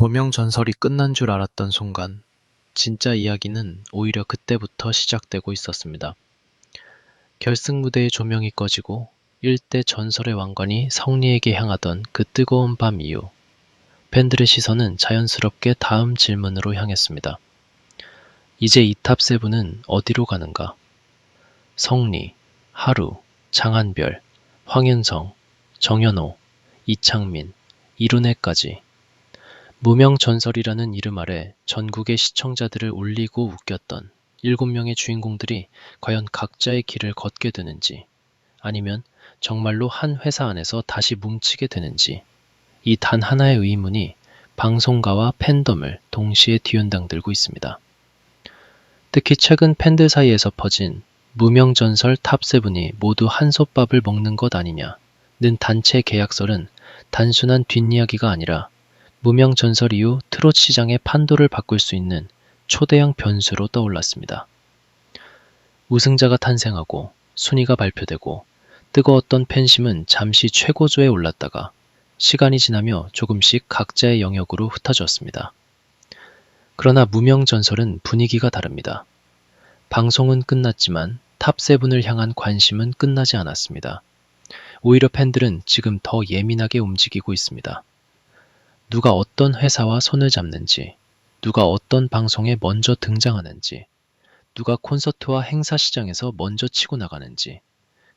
무명전설이 끝난 줄 알았던 순간, 진짜 이야기는 오히려 그때부터 시작되고 있었습니다. 결승 무대의 조명이 꺼지고 일대 전설의 왕관이 성리에게 향하던 그 뜨거운 밤 이후, 팬들의 시선은 자연스럽게 다음 질문으로 향했습니다. 이제 이 탑세븐은 어디로 가는가? 성리, 하루, 장한별, 황윤성, 정현호, 이창민, 이룬혜까지 무명전설이라는 이름 아래 전국의 시청자들을 울리고 웃겼던 7명의 주인공들이 과연 각자의 길을 걷게 되는지, 아니면 정말로 한 회사 안에서 다시 뭉치게 되는지, 이 단 하나의 의문이 방송가와 팬덤을 동시에 뒤흔들고 있습니다. 특히 최근 팬들 사이에서 퍼진 무명전설 탑세븐이 모두 한솥밥을 먹는 것 아니냐는 단체 계약설은 단순한 뒷이야기가 아니라 무명전설 이후 트롯 시장의 판도를 바꿀 수 있는 초대형 변수로 떠올랐습니다. 우승자가 탄생하고 순위가 발표되고 뜨거웠던 팬심은 잠시 최고조에 올랐다가 시간이 지나며 조금씩 각자의 영역으로 흩어졌습니다. 그러나 무명전설은 분위기가 다릅니다. 방송은 끝났지만 탑세븐을 향한 관심은 끝나지 않았습니다. 오히려 팬들은 지금 더 예민하게 움직이고 있습니다. 누가 어떤 회사와 손을 잡는지, 누가 어떤 방송에 먼저 등장하는지, 누가 콘서트와 행사 시장에서 먼저 치고 나가는지,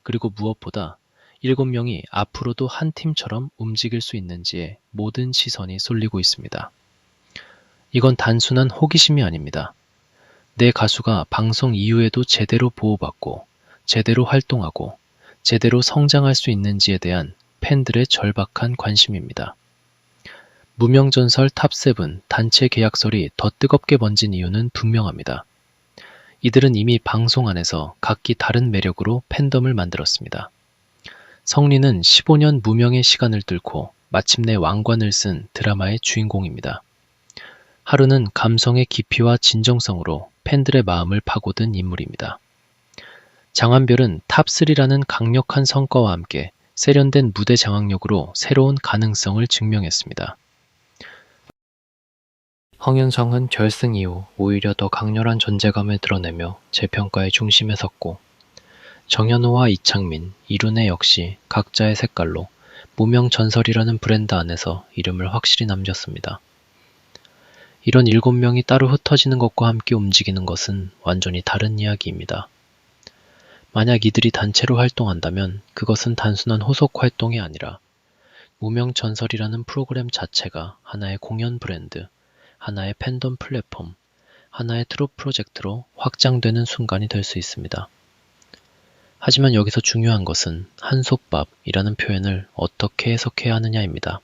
그리고 무엇보다 7명이 앞으로도 한 팀처럼 움직일 수 있는지에 모든 시선이 쏠리고 있습니다. 이건 단순한 호기심이 아닙니다. 내 가수가 방송 이후에도 제대로 보호받고, 제대로 활동하고, 제대로 성장할 수 있는지에 대한 팬들의 절박한 관심입니다. 무명전설 탑세븐 단체 계약설이 더 뜨겁게 번진 이유는 분명합니다. 이들은 이미 방송 안에서 각기 다른 매력으로 팬덤을 만들었습니다. 성리는 15년 무명의 시간을 뚫고 마침내 왕관을 쓴 드라마의 주인공입니다. 하루는 감성의 깊이와 진정성으로 팬들의 마음을 파고든 인물입니다. 장한별은 탑3라는 강력한 성과와 함께 세련된 무대 장악력으로 새로운 가능성을 증명했습니다. 황윤성은 결승 이후 오히려 더 강렬한 존재감을 드러내며 재평가의 중심에 섰고, 정현호와 이창민, 이룬혜 역시 각자의 색깔로 무명전설이라는 브랜드 안에서 이름을 확실히 남겼습니다. 이런 7명이 따로 흩어지는 것과 함께 움직이는 것은 완전히 다른 이야기입니다. 만약 이들이 단체로 활동한다면 그것은 단순한 호속 활동이 아니라 무명전설이라는 프로그램 자체가 하나의 공연 브랜드, 하나의 팬덤 플랫폼, 하나의 트롯 프로젝트로 확장되는 순간이 될 수 있습니다. 하지만 여기서 중요한 것은 한솥밥이라는 표현을 어떻게 해석해야 하느냐입니다.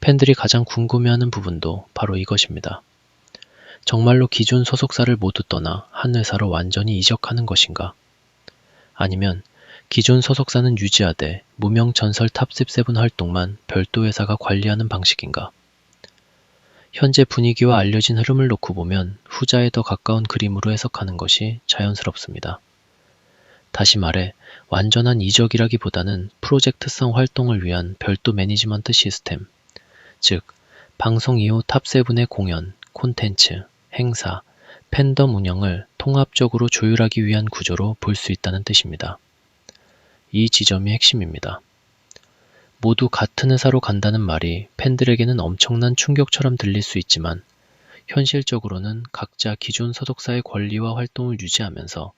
팬들이 가장 궁금해하는 부분도 바로 이것입니다. 정말로 기존 소속사를 모두 떠나 한 회사로 완전히 이적하는 것인가? 아니면 기존 소속사는 유지하되 무명전설 탑17 활동만 별도 회사가 관리하는 방식인가? 현재 분위기와 알려진 흐름을 놓고 보면 후자에 더 가까운 그림으로 해석하는 것이 자연스럽습니다. 다시 말해 완전한 이적이라기보다는 프로젝트성 활동을 위한 별도 매니지먼트 시스템, 즉 방송 이후 탑7의 공연, 콘텐츠, 행사, 팬덤 운영을 통합적으로 조율하기 위한 구조로 볼 수 있다는 뜻입니다. 이 지점이 핵심입니다. 모두 같은 회사로 간다는 말이 팬들에게는 엄청난 충격처럼 들릴 수 있지만 현실적으로는 각자 기존 소속사의 권리와 활동을 유지하면서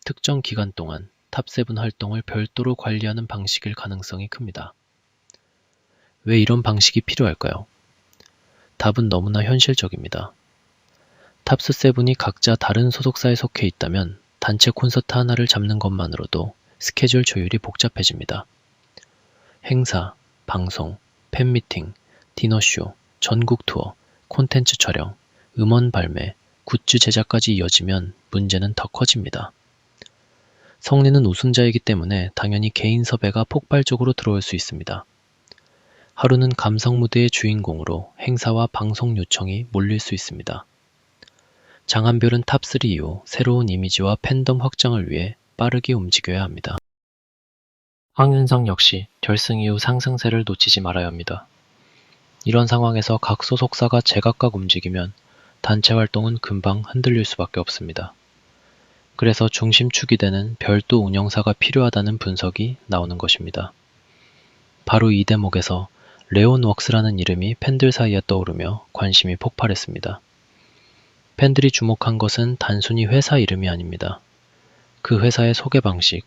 특정 기간 동안 탑7 활동을 별도로 관리하는 방식일 가능성이 큽니다. 왜 이런 방식이 필요할까요? 답은 너무나 현실적입니다. 탑스7이 각자 다른 소속사에 속해 있다면 단체 콘서트 하나를 잡는 것만으로도 스케줄 조율이 복잡해집니다. 행사, 방송, 팬미팅, 디너쇼, 전국 투어, 콘텐츠 촬영, 음원 발매, 굿즈 제작까지 이어지면 문제는 더 커집니다. 성리는 우승자이기 때문에 당연히 개인 섭외가 폭발적으로 들어올 수 있습니다. 하루는 감성 무대의 주인공으로 행사와 방송 요청이 몰릴 수 있습니다. 장한별은 탑3 이후 새로운 이미지와 팬덤 확장을 위해 빠르게 움직여야 합니다. 황윤성 역시 결승 이후 상승세를 놓치지 말아야 합니다. 이런 상황에서 각 소속사가 제각각 움직이면 단체 활동은 금방 흔들릴 수밖에 없습니다. 그래서 중심축이 되는 별도 운영사가 필요하다는 분석이 나오는 것입니다. 바로 이 대목에서 레온웍스라는 이름이 팬들 사이에 떠오르며 관심이 폭발했습니다. 팬들이 주목한 것은 단순히 회사 이름이 아닙니다. 그 회사의 소개 방식,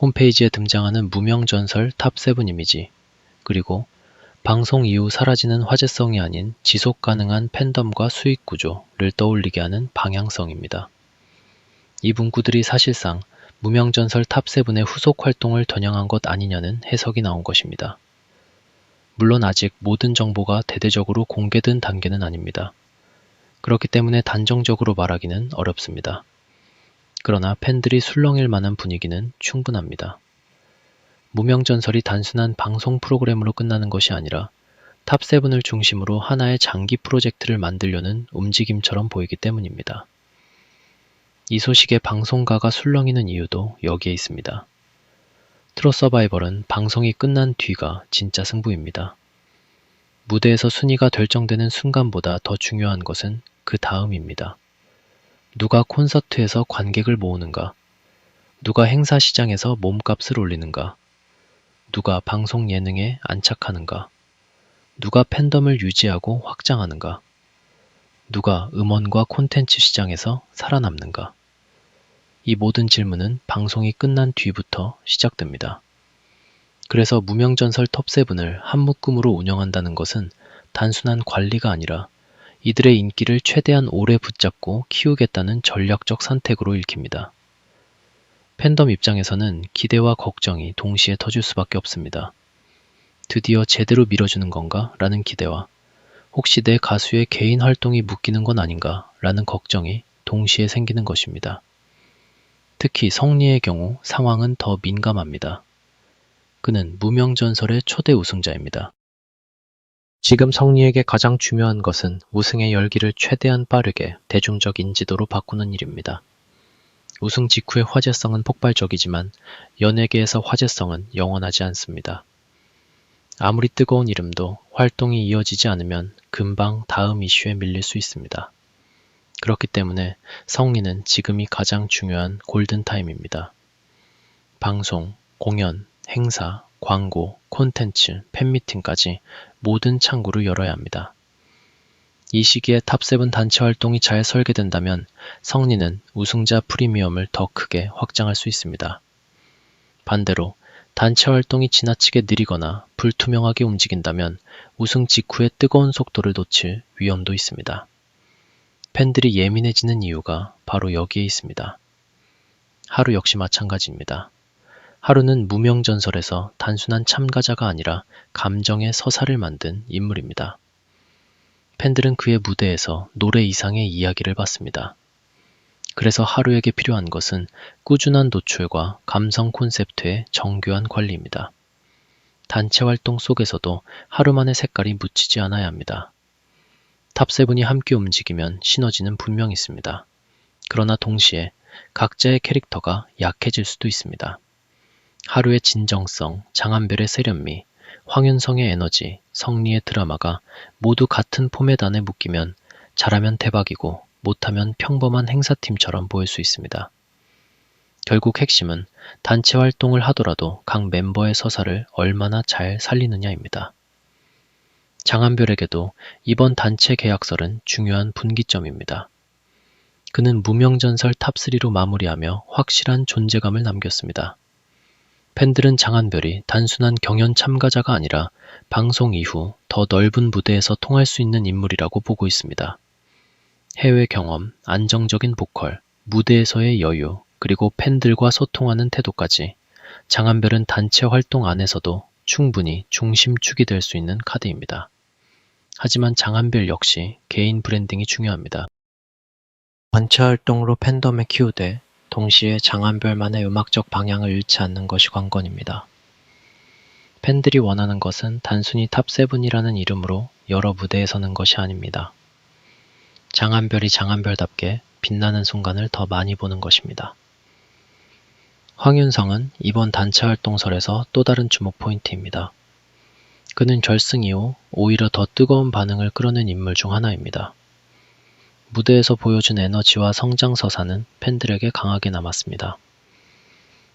홈페이지에 등장하는 무명전설 탑7 이미지, 그리고 방송 이후 사라지는 화제성이 아닌 지속 가능한 팬덤과 수익 구조를 떠올리게 하는 방향성입니다. 이 문구들이 사실상 무명전설 탑7의 후속 활동을 겨냥한 것 아니냐는 해석이 나온 것입니다. 물론 아직 모든 정보가 대대적으로 공개된 단계는 아닙니다. 그렇기 때문에 단정적으로 말하기는 어렵습니다. 그러나 팬들이 술렁일 만한 분위기는 충분합니다. 무명전설이 단순한 방송 프로그램으로 끝나는 것이 아니라 탑7을 중심으로 하나의 장기 프로젝트를 만들려는 움직임처럼 보이기 때문입니다. 이 소식에 방송가가 술렁이는 이유도 여기에 있습니다. 트롯 서바이벌은 방송이 끝난 뒤가 진짜 승부입니다. 무대에서 순위가 결정되는 순간보다 더 중요한 것은 그 다음입니다. 누가 콘서트에서 관객을 모으는가? 누가 행사 시장에서 몸값을 올리는가? 누가 방송 예능에 안착하는가? 누가 팬덤을 유지하고 확장하는가? 누가 음원과 콘텐츠 시장에서 살아남는가? 이 모든 질문은 방송이 끝난 뒤부터 시작됩니다. 그래서 무명전설 톱7을 한 묶음으로 운영한다는 것은 단순한 관리가 아니라 이들의 인기를 최대한 오래 붙잡고 키우겠다는 전략적 선택으로 읽힙니다. 팬덤 입장에서는 기대와 걱정이 동시에 터질 수밖에 없습니다. 드디어 제대로 밀어주는 건가? 라는 기대와 혹시 내 가수의 개인 활동이 묶이는 건 아닌가? 라는 걱정이 동시에 생기는 것입니다. 특히 성리의 경우 상황은 더 민감합니다. 그는 무명전설의 초대 우승자입니다. 지금 성리에게 가장 중요한 것은 우승의 열기를 최대한 빠르게 대중적 인지도로 바꾸는 일입니다. 우승 직후의 화제성은 폭발적이지만 연예계에서 화제성은 영원하지 않습니다. 아무리 뜨거운 이름도 활동이 이어지지 않으면 금방 다음 이슈에 밀릴 수 있습니다. 그렇기 때문에 성리는 지금이 가장 중요한 골든타임입니다. 방송, 공연, 행사, 광고, 콘텐츠, 팬미팅까지 모든 창구를 열어야 합니다. 이 시기에 탑7 단체 활동이 잘 설계된다면 성리는 우승자 프리미엄을 더 크게 확장할 수 있습니다. 반대로 단체 활동이 지나치게 느리거나 불투명하게 움직인다면 우승 직후의 뜨거운 속도를 놓칠 위험도 있습니다. 팬들이 예민해지는 이유가 바로 여기에 있습니다. 하루 역시 마찬가지입니다. 하루는 무명전설에서 단순한 참가자가 아니라 감정의 서사를 만든 인물입니다. 팬들은 그의 무대에서 노래 이상의 이야기를 받습니다. 그래서 하루에게 필요한 것은 꾸준한 노출과 감성 콘셉트의 정교한 관리입니다. 단체 활동 속에서도 하루만의 색깔이 묻히지 않아야 합니다. 탑7이 함께 움직이면 시너지는 분명 있습니다. 그러나 동시에 각자의 캐릭터가 약해질 수도 있습니다. 하루의 진정성, 장한별의 세련미, 황윤성의 에너지, 성리의 드라마가 모두 같은 포맷 안에 묶이면 잘하면 대박이고 못하면 평범한 행사팀처럼 보일 수 있습니다. 결국 핵심은 단체 활동을 하더라도 각 멤버의 서사를 얼마나 잘 살리느냐입니다. 장한별에게도 이번 단체 계약설은 중요한 분기점입니다. 그는 무명전설 탑3로 마무리하며 확실한 존재감을 남겼습니다. 팬들은 장한별이 단순한 경연 참가자가 아니라 방송 이후 더 넓은 무대에서 통할 수 있는 인물이라고 보고 있습니다. 해외 경험, 안정적인 보컬, 무대에서의 여유, 그리고 팬들과 소통하는 태도까지 장한별은 단체 활동 안에서도 충분히 중심축이 될 수 있는 카드입니다. 하지만 장한별 역시 개인 브랜딩이 중요합니다. 단체 활동으로 팬덤을 키우되 동시에 장한별만의 음악적 방향을 잃지 않는 것이 관건입니다. 팬들이 원하는 것은 단순히 탑7이라는 이름으로 여러 무대에 서는 것이 아닙니다. 장한별이 장한별답게 빛나는 순간을 더 많이 보는 것입니다. 황윤성은 이번 단체 활동설에서 또 다른 주목 포인트입니다. 그는 결승 이후 오히려 더 뜨거운 반응을 끌어낸 인물 중 하나입니다. 무대에서 보여준 에너지와 성장 서사는 팬들에게 강하게 남았습니다.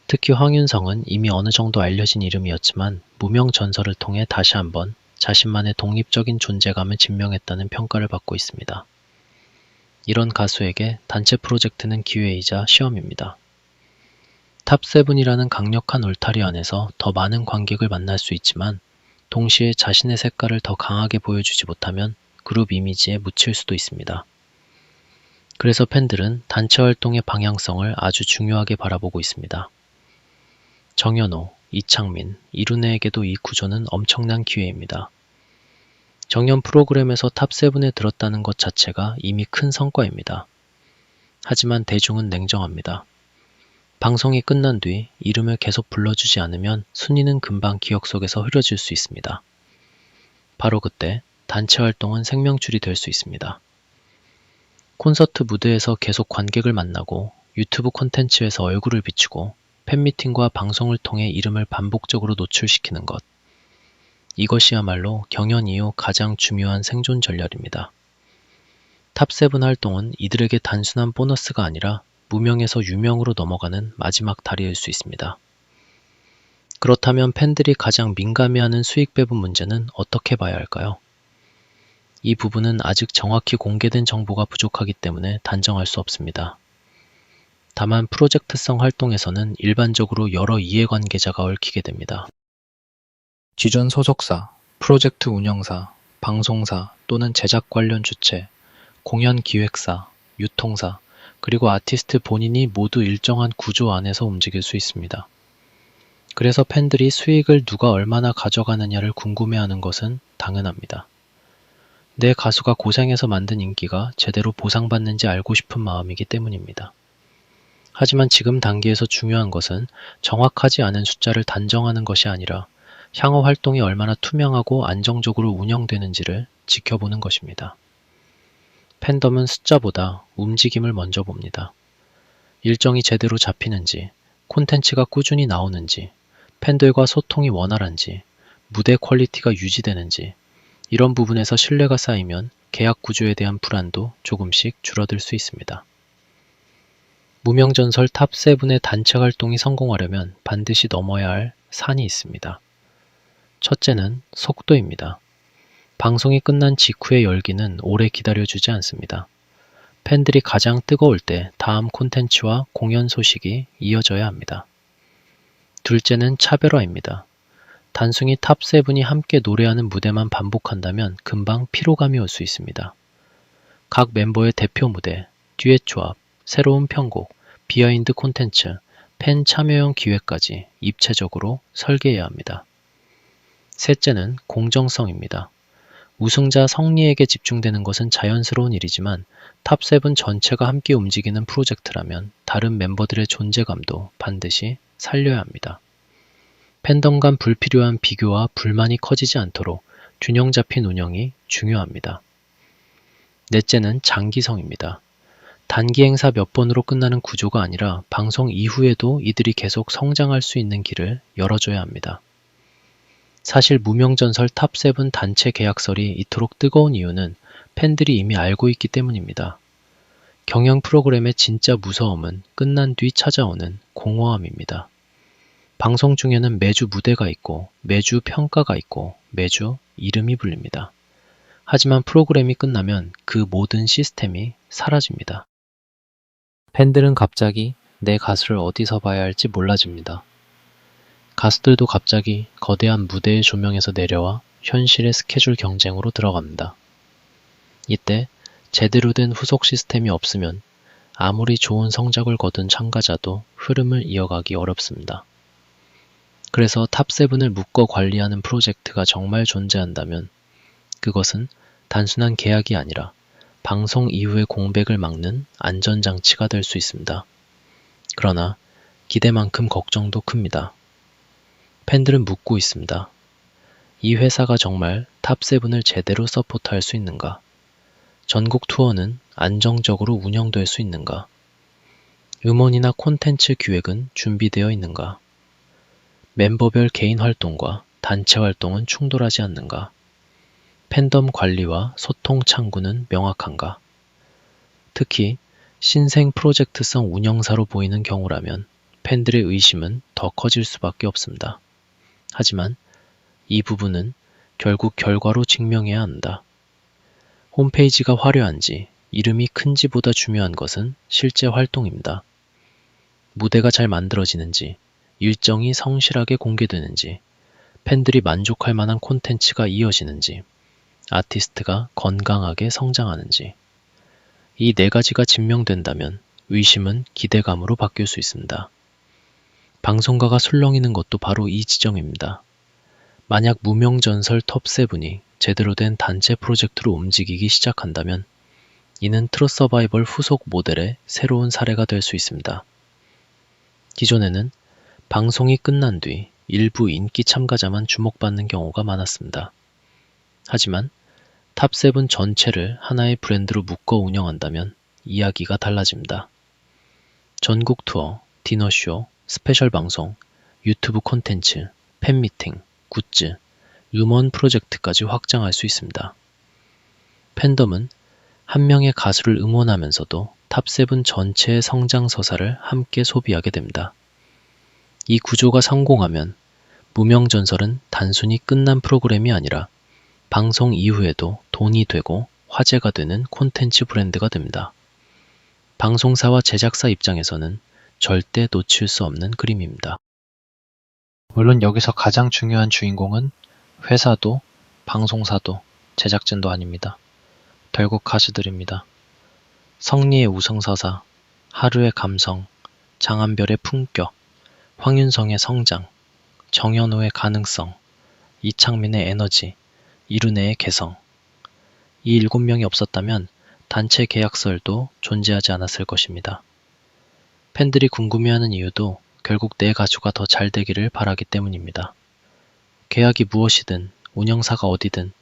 특히 황윤성은 이미 어느 정도 알려진 이름이었지만 무명 전설을 통해 다시 한번 자신만의 독립적인 존재감을 증명했다는 평가를 받고 있습니다. 이런 가수에게 단체 프로젝트는 기회이자 시험입니다. 탑세븐이라는 강력한 울타리 안에서 더 많은 관객을 만날 수 있지만 동시에 자신의 색깔을 더 강하게 보여주지 못하면 그룹 이미지에 묻힐 수도 있습니다. 그래서 팬들은 단체 활동의 방향성을 아주 중요하게 바라보고 있습니다. 정연호, 이창민, 이룬혜에게도 이 구조는 엄청난 기회입니다. 정연 프로그램에서 탑7에 들었다는 것 자체가 이미 큰 성과입니다. 하지만 대중은 냉정합니다. 방송이 끝난 뒤 이름을 계속 불러주지 않으면 순위는 금방 기억 속에서 흐려질 수 있습니다. 바로 그때 단체 활동은 생명줄이 될 수 있습니다. 콘서트 무대에서 계속 관객을 만나고 유튜브 콘텐츠에서 얼굴을 비추고 팬미팅과 방송을 통해 이름을 반복적으로 노출시키는 것. 이것이야말로 경연 이후 가장 중요한 생존 전략입니다. 탑7 활동은 이들에게 단순한 보너스가 아니라 무명에서 유명으로 넘어가는 마지막 다리일 수 있습니다. 그렇다면 팬들이 가장 민감해하는 수익 배분 문제는 어떻게 봐야 할까요? 이 부분은 아직 정확히 공개된 정보가 부족하기 때문에 단정할 수 없습니다. 다만 프로젝트성 활동에서는 일반적으로 여러 이해관계자가 얽히게 됩니다. 기존 소속사, 프로젝트 운영사, 방송사 또는 제작 관련 주체, 공연 기획사, 유통사, 그리고 아티스트 본인이 모두 일정한 구조 안에서 움직일 수 있습니다. 그래서 팬들이 수익을 누가 얼마나 가져가느냐를 궁금해하는 것은 당연합니다. 내 가수가 고생해서 만든 인기가 제대로 보상받는지 알고 싶은 마음이기 때문입니다. 하지만 지금 단계에서 중요한 것은 정확하지 않은 숫자를 단정하는 것이 아니라 향후 활동이 얼마나 투명하고 안정적으로 운영되는지를 지켜보는 것입니다. 팬덤은 숫자보다 움직임을 먼저 봅니다. 일정이 제대로 잡히는지, 콘텐츠가 꾸준히 나오는지, 팬들과 소통이 원활한지, 무대 퀄리티가 유지되는지, 이런 부분에서 신뢰가 쌓이면 계약 구조에 대한 불안도 조금씩 줄어들 수 있습니다. 무명전설 탑7의 단체 활동이 성공하려면 반드시 넘어야 할 산이 있습니다. 첫째는 속도입니다. 방송이 끝난 직후의 열기는 오래 기다려주지 않습니다. 팬들이 가장 뜨거울 때 다음 콘텐츠와 공연 소식이 이어져야 합니다. 둘째는 차별화입니다. 단순히 탑7이 함께 노래하는 무대만 반복한다면 금방 피로감이 올 수 있습니다. 각 멤버의 대표 무대, 듀엣 조합, 새로운 편곡, 비하인드 콘텐츠, 팬 참여형 기획까지 입체적으로 설계해야 합니다. 셋째는 공정성입니다. 우승자 성리에게 집중되는 것은 자연스러운 일이지만 탑7 전체가 함께 움직이는 프로젝트라면 다른 멤버들의 존재감도 반드시 살려야 합니다. 팬덤 간 불필요한 비교와 불만이 커지지 않도록 균형 잡힌 운영이 중요합니다. 넷째는 장기성입니다. 단기 행사 몇 번으로 끝나는 구조가 아니라 방송 이후에도 이들이 계속 성장할 수 있는 길을 열어줘야 합니다. 사실 무명전설 탑7 단체 계약설이 이토록 뜨거운 이유는 팬들이 이미 알고 있기 때문입니다. 경연 프로그램의 진짜 무서움은 끝난 뒤 찾아오는 공허함입니다. 방송 중에는 매주 무대가 있고 매주 평가가 있고 매주 이름이 불립니다. 하지만 프로그램이 끝나면 그 모든 시스템이 사라집니다. 팬들은 갑자기 내 가수를 어디서 봐야 할지 몰라집니다. 가수들도 갑자기 거대한 무대의 조명에서 내려와 현실의 스케줄 경쟁으로 들어갑니다. 이때 제대로 된 후속 시스템이 없으면 아무리 좋은 성적을 거둔 참가자도 흐름을 이어가기 어렵습니다. 그래서 탑7을 묶어 관리하는 프로젝트가 정말 존재한다면 그것은 단순한 계약이 아니라 방송 이후의 공백을 막는 안전장치가 될 수 있습니다. 그러나 기대만큼 걱정도 큽니다. 팬들은 묻고 있습니다. 이 회사가 정말 탑7을 제대로 서포트할 수 있는가? 전국 투어는 안정적으로 운영될 수 있는가? 음원이나 콘텐츠 기획은 준비되어 있는가? 멤버별 개인 활동과 단체 활동은 충돌하지 않는가? 팬덤 관리와 소통 창구는 명확한가? 특히 신생 프로젝트성 운영사로 보이는 경우라면 팬들의 의심은 더 커질 수밖에 없습니다. 하지만 이 부분은 결국 결과로 증명해야 한다. 홈페이지가 화려한지 이름이 큰지보다 중요한 것은 실제 활동입니다. 무대가 잘 만들어지는지, 일정이 성실하게 공개되는지, 팬들이 만족할 만한 콘텐츠가 이어지는지, 아티스트가 건강하게 성장하는지, 이 네 가지가 증명된다면 의심은 기대감으로 바뀔 수 있습니다. 방송가가 술렁이는 것도 바로 이 지점입니다. 만약 무명전설 톱7이 제대로 된 단체 프로젝트로 움직이기 시작한다면 이는 트루 서바이벌 후속 모델의 새로운 사례가 될 수 있습니다. 기존에는 방송이 끝난 뒤 일부 인기 참가자만 주목받는 경우가 많았습니다. 하지만 탑7 전체를 하나의 브랜드로 묶어 운영한다면 이야기가 달라집니다. 전국 투어, 디너쇼, 스페셜 방송, 유튜브 콘텐츠, 팬미팅, 굿즈, 음원 프로젝트까지 확장할 수 있습니다. 팬덤은 한 명의 가수를 응원하면서도 탑7 전체의 성장 서사를 함께 소비하게 됩니다. 이 구조가 성공하면 무명전설은 단순히 끝난 프로그램이 아니라 방송 이후에도 돈이 되고 화제가 되는 콘텐츠 브랜드가 됩니다. 방송사와 제작사 입장에서는 절대 놓칠 수 없는 그림입니다. 물론 여기서 가장 중요한 주인공은 회사도 방송사도 제작진도 아닙니다. 결국 가수들입니다. 성리의 우성서사, 하루의 감성, 장한별의 품격, 황윤성의 성장, 정현호의 가능성, 이창민의 에너지, 이룬혜의 개성. 이 7명이 없었다면 단체 계약설도 존재하지 않았을 것입니다. 팬들이 궁금해하는 이유도 결국 내 가수가 더 잘 되기를 바라기 때문입니다. 계약이 무엇이든 운영사가 어디든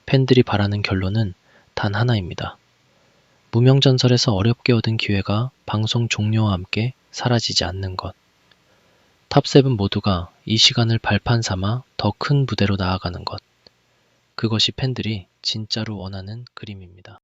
팬들이 바라는 결론은 단 하나입니다. 무명전설에서 어렵게 얻은 기회가 방송 종료와 함께 사라지지 않는 것. 탑7 모두가 이 시간을 발판 삼아 더 큰 무대로 나아가는 것. 그것이 팬들이 진짜로 원하는 그림입니다.